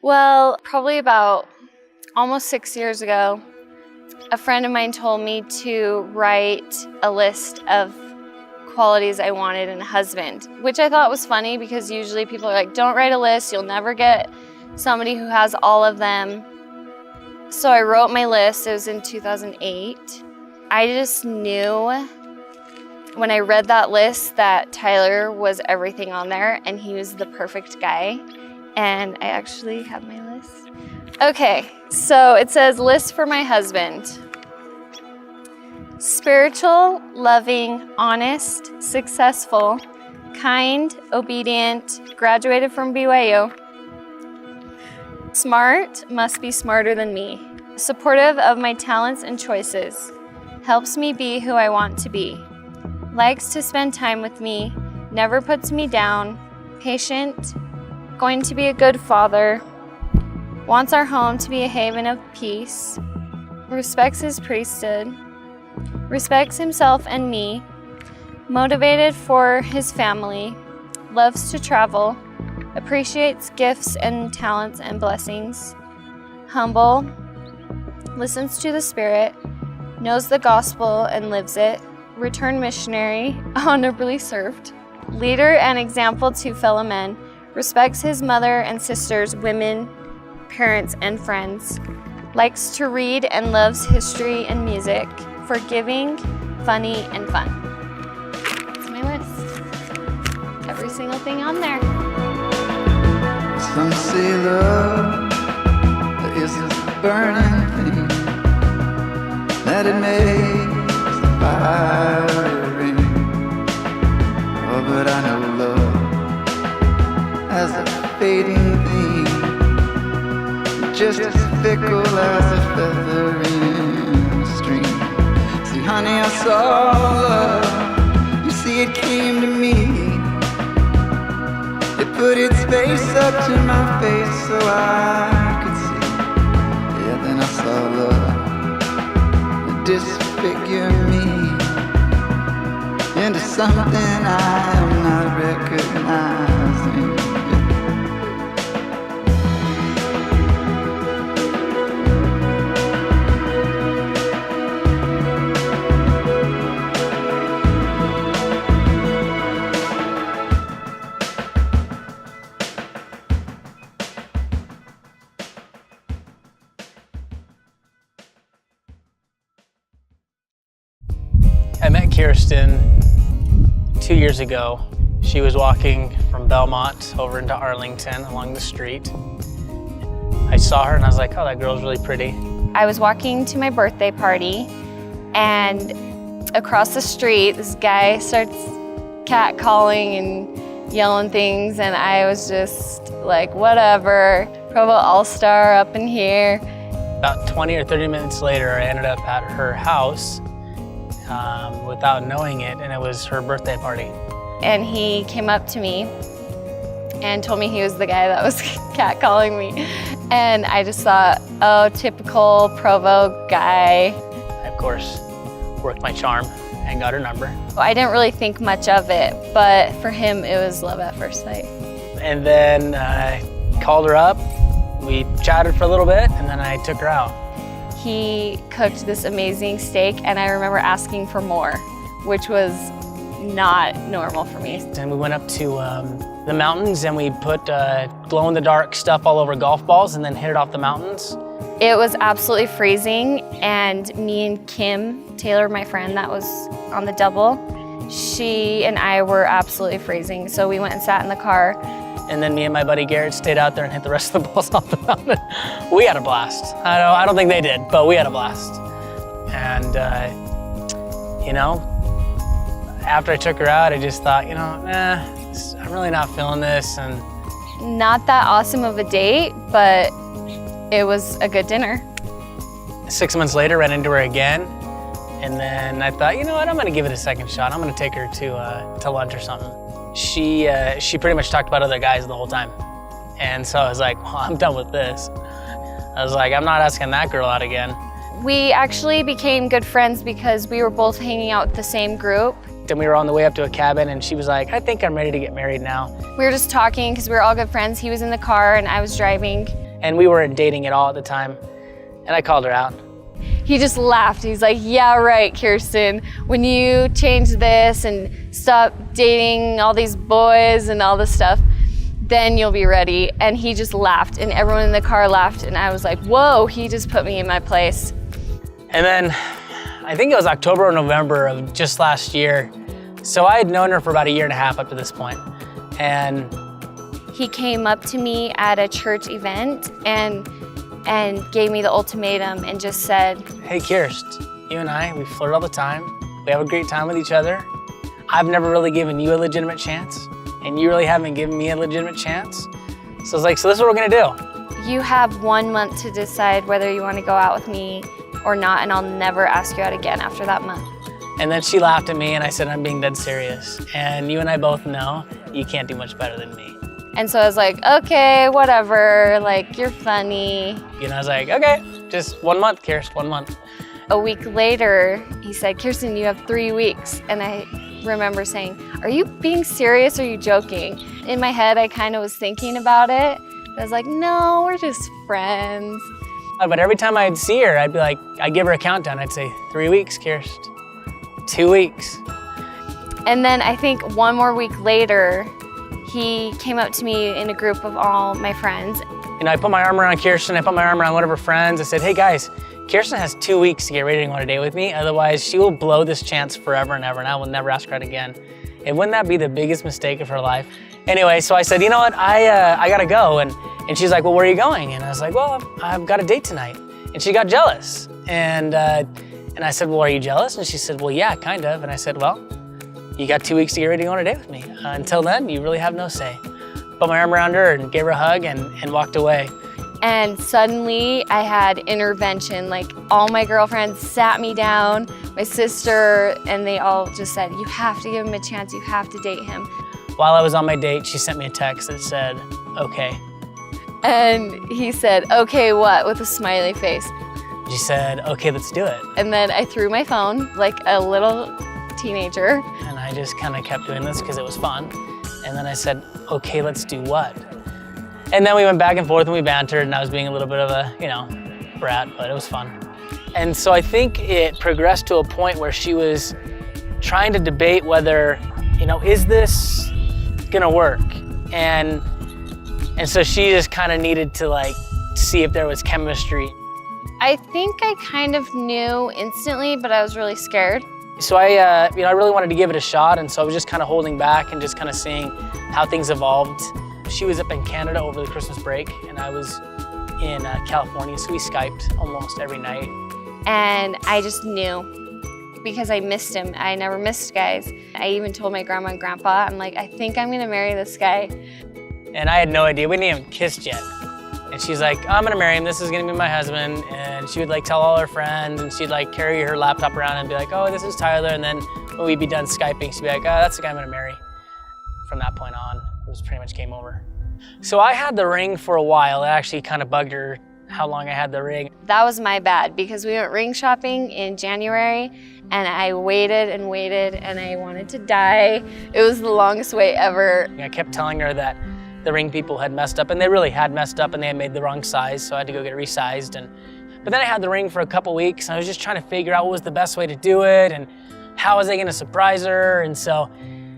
Well, probably about almost 6 years ago, a friend of mine told me to write a list of qualities I wanted in a husband, which I thought was funny because usually people are like, don't write a list, you'll never get somebody who has all of them. So I wrote my list. It was in 2008. I just knew when I read that list that Tyler was everything on there and he was the perfect guy. And I actually have my list. Okay, so it says list for my husband. Spiritual, loving, honest, successful, kind, obedient, graduated from BYU. Smart, must be smarter than me. Supportive of my talents and choices. Helps me be who I want to be. Likes to spend time with me, never puts me down. Patient, going to be a good father. Wants our home to be a haven of peace. Respects his priesthood. Respects himself and me. Motivated for his family. Loves to travel. Appreciates gifts and talents and blessings. Humble. Listens to the Spirit. Knows the gospel and lives it. Returned missionary. Honorably served. Leader and example to fellow men. Respects his mother and sisters, women, parents, and friends. Likes to read and loves history and music. Forgiving, funny, and fun. That's my list. Every single thing on there. Some say love is a burning thing, that it makes the fire ring. Oh, but I know love as a fading thing, just as fickle as a feather in a stream. See, honey, I saw love. You see, it came to me. It put its face up to my face so I could see. Yeah, then I saw love disfigure me into something I am not recognizing. I met Kirsten 2 years ago. She was walking from Belmont over into Arlington along the street. I saw her and I was like, oh, that girl's really pretty. I was walking to my birthday party and across the street, this guy starts catcalling and yelling things and I was just like, whatever, Provo All-Star up in here. About 20 or 30 minutes later, I ended up at her house without knowing it, and it was her birthday party. And he came up to me and told me he was the guy that was catcalling me. And I just thought, oh, typical Provo guy. I, of course, worked my charm and got her number. I didn't really think much of it, but for him, it was love at first sight. And then I called her up, we chatted for a little bit, and then I took her out. He cooked this amazing steak, and I remember asking for more, which was not normal for me. And we went up to the mountains and we put glow-in-the-dark stuff all over golf balls and then hit it off the mountains. It was absolutely freezing, and me and Kim Taylor, my friend that was on the double, she and I were absolutely freezing. So we went and sat in the car. And then me and my buddy Garrett stayed out there and hit the rest of the balls off the mountain. We had a blast. I don't think they did, but we had a blast. And, you know, after I took her out, I just thought, you know, I'm really not feeling this. And not that awesome of a date, but it was a good dinner. 6 months later, ran into her again. And then I thought, you know what, I'm gonna give it a second shot. I'm gonna take her to lunch or something. She pretty much talked about other guys the whole time. And so I was like, well, I'm done with this. I was like, I'm not asking that girl out again. We actually became good friends because we were both hanging out with the same group. Then we were on the way up to a cabin and she was like, I think I'm ready to get married now. We were just talking because we were all good friends. He was in the car and I was driving. And we weren't dating at all at the time. And I called her out. He just laughed. He's like, yeah, right, Kirsten. When you change this and stop dating all these boys and all this stuff, then you'll be ready. And he just laughed, and everyone in the car laughed, and I was like, whoa, he just put me in my place. And then I think it was October or November of just last year. So I had known her for about 1.5 years up to this point. And He came up to me at a church event and gave me the ultimatum and just said, hey, Kirst, you and I, we flirt all the time. We have a great time with each other. I've never really given you a legitimate chance, and you really haven't given me a legitimate chance. So I was like, so this is what we're gonna do. you have 1 month to decide whether you want to go out with me or not, and I'll never ask you out again after that month. And then she laughed at me and I said, I'm being dead serious. And you and I both know you can't do much better than me. And so I was like, okay, whatever, like, you're funny. You know, I was like, okay, just 1 month, Kirsten, 1 month. A week later, he said, Kirsten, you have 3 weeks. And I remember saying, are you being serious or are you joking? In my head, I kind of was thinking about it. I was like, no, we're just friends. But every time I'd see her, I'd be like, I'd give her a countdown. I'd say, 3 weeks, Kirsten, 2 weeks. And then I think 1 more week later, he came up to me in a group of all my friends. You know, I put my arm around Kirsten, I put my arm around one of her friends. I said, hey guys, Kirsten has 2 weeks to get ready to go on a date with me. Otherwise, she will blow this chance forever and ever, and I will never ask her out again. And wouldn't that be the biggest mistake of her life? Anyway, so I said, you know what, I gotta go. And she's like, well, where are you going? And I was like, well, I've got a date tonight. And she got jealous. And I said, well, are you jealous? And she said, well, yeah, kind of. And I said, well, you got 2 weeks to get ready to go on a date with me. Until then, you really have no say. Put my arm around her and gave her a hug and walked away. And suddenly I had intervention. Like, all my girlfriends sat me down, my sister, and they all just said, you have to give him a chance, you have to date him. While I was on my date, she sent me a text that said, okay. And he said, okay, what? With a smiley face. She said, okay, let's do it. And then I threw my phone like a little teenager. And I just kind of kept doing this because it was fun. And then I said, okay, let's do what? And then we went back and forth and we bantered, and I was being a little bit of a, you know, brat, but it was fun. And so I think it progressed to a point where she was trying to debate whether, you know, is this gonna work? And so she just kind of needed to like see if there was chemistry. I think I kind of knew instantly, but I was really scared. So I really wanted to give it a shot, and so I was just kind of holding back and just kind of seeing how things evolved. She was up in Canada over the Christmas break, and I was in California, so we Skyped almost every night. And I just knew because I missed him. I never missed guys. I even told my grandma and grandpa, I'm like, I think I'm gonna marry this guy. And I had no idea, we didn't even kiss yet. And she's like, I'm gonna marry him, this is gonna be my husband. And she would like tell all her friends, and she'd like carry her laptop around and be like, oh, this is Tyler. And then when we'd be done Skyping, she'd be like, oh, that's the guy I'm gonna marry. From that point on, it was pretty much game over. So I had the ring for a while. It actually kind of bugged her how long I had the ring. That was my bad because we went ring shopping in January and I waited and waited and I wanted to die. It was the longest wait ever. I kept telling her that the ring people had messed up, and they really had messed up, and they had made the wrong size, so I had to go get it resized. But then I had the ring for a couple weeks, and I was just trying to figure out what was the best way to do it and how was I gonna surprise her. And so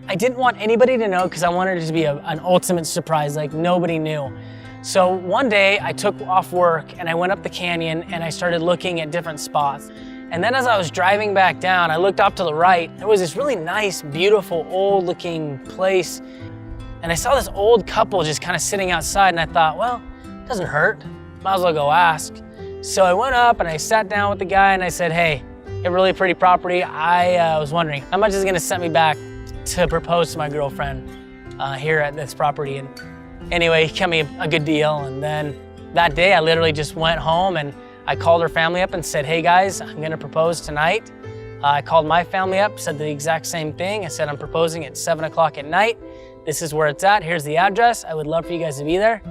I didn't want anybody to know because I wanted it to be an ultimate surprise, like nobody knew. So one day I took off work and I went up the canyon and I started looking at different spots. And then as I was driving back down, I looked up to the right. There was this really nice, beautiful, old looking place. And I saw this old couple just kind of sitting outside, and I thought, well, it doesn't hurt. Might as well go ask. So I went up and I sat down with the guy and I said, hey, you have a really pretty property. I was wondering, how much is it gonna set me back to propose to my girlfriend here at this property? And anyway, he got me a good deal. And then that day I literally just went home and I called her family up and said, hey guys, I'm gonna propose tonight. I called my family up, said the exact same thing. I said, I'm proposing at 7 o'clock at night. This is where it's at, here's the address. I would love for you guys to be there.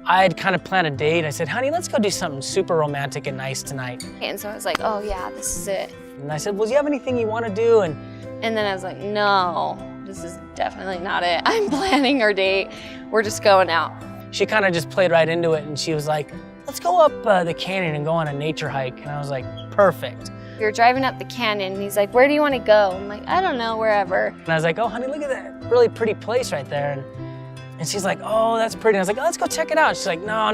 I had kind of planned a date. I said, honey, let's go do something super romantic and nice tonight. And so I was like, oh yeah, this is it. And I said, well, do you have anything you wanna do? And then I was like, no, this is definitely not it. I'm planning our date. We're just going out. she kind of just played right into it, and she was like, let's go up the canyon and go on a nature hike. And I was like, perfect. We were driving up the canyon, and he's like, where do you want to go? I'm like, I don't know, wherever. And I was like, oh, honey, look at that really pretty place right there. And she's like, oh, that's pretty. And I was like, oh, let's go check it out. She's like, no, I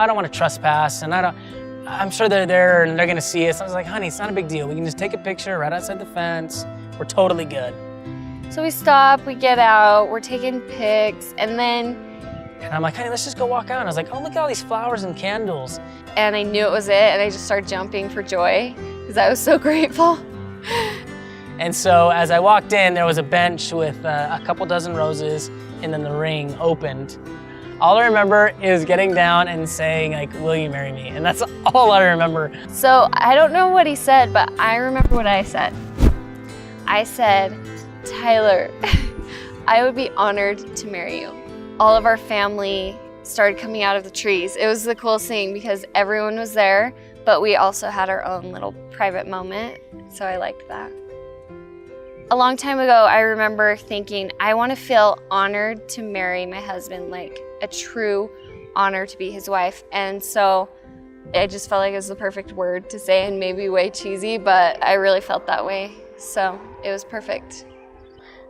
don't want to trespass, and I'm sure they're there and they're gonna see us. I was like, honey, it's not a big deal. We can just take a picture right outside the fence. We're totally good. So we stop, we get out, we're taking pics, and I'm like, honey, let's just go walk out. And I was like, oh, look at all these flowers and candles. and I knew it was it, and I just started jumping for joy because I was so grateful. And so as I walked in, there was a bench with a couple dozen roses, and then the ring opened. All I remember is getting down and saying, like, will you marry me? And that's all I remember. So I don't know what he said, but I remember what I said. I said, Tyler, I would be honored to marry you. All of our family started coming out of the trees. It was the coolest thing because everyone was there, but we also had our own little private moment, so I liked that. A long time ago, I remember thinking, I want to feel honored to marry my husband, like a true honor to be his wife. And so I just felt like it was the perfect word to say, and maybe way cheesy, but I really felt that way. So it was perfect.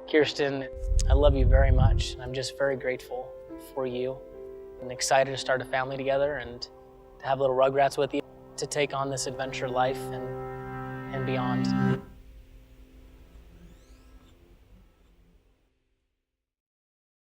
Kirsten, I love you very much. I'm just very grateful for you. I'm excited to start a family together and to have little Rugrats with you, to take on this adventure life and beyond.